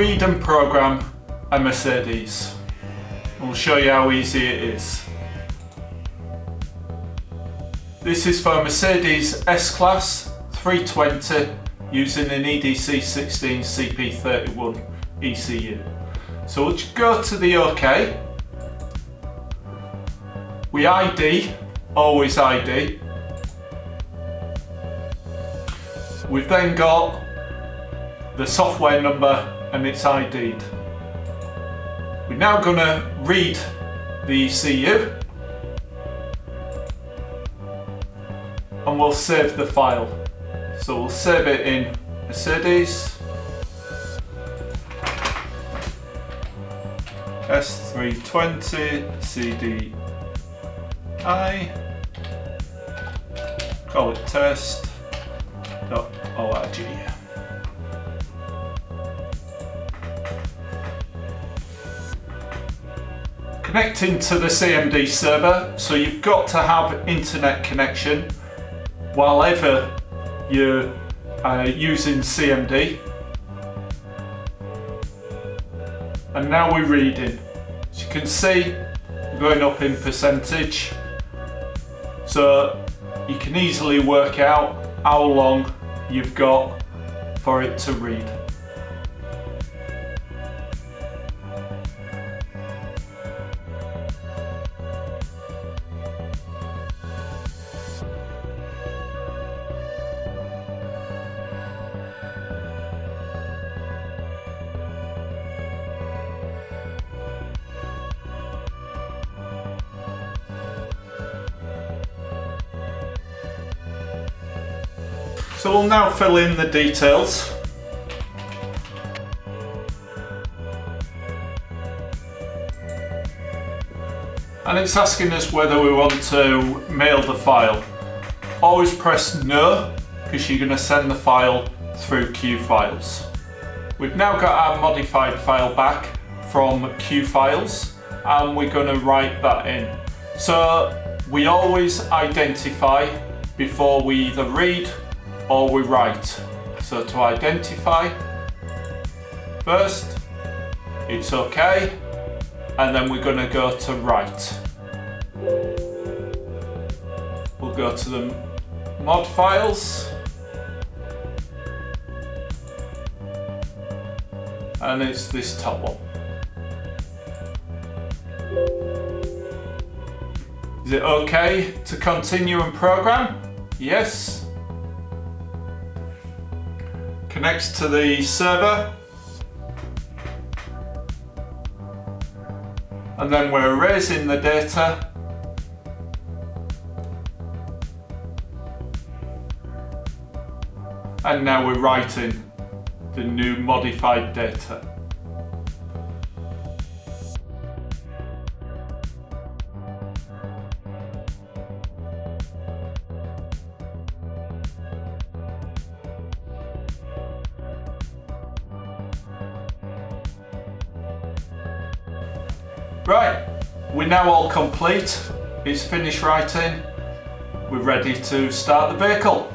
read and program a Mercedes. We'll show you how easy it is. This is for a Mercedes S-Class 320 using an EDC16 CP31 ECU. So we'll just go to the OK. We ID, always ID. We've then got the software number and it's ID'd. We're now going to read the ECU and we'll save the file. So we'll save it in Mercedes S320 CDI, call it test.org. Connecting to the CMD server, so you've got to have internet connection whilever you're using CMD. And now we're reading. As you can see, we're going up in percentage. So you can easily work out how long you've got for it to read. So we'll now fill in the details. And it's asking us whether we want to mail the file. Always press no, because you're going to send the file through Q Files. We've now got our modified file back from Q Files and we're going to write that in. So we always identify before we either read or we write. So to identify, first it's OK, and then we're going to go to write. We'll go to the mod files and it's this top one. Is it OK to continue and program? Yes. Connects to the server, and then we're erasing the data, and now we're writing the new modified data. Right, we're now all complete. It's finished writing. We're ready to start the vehicle.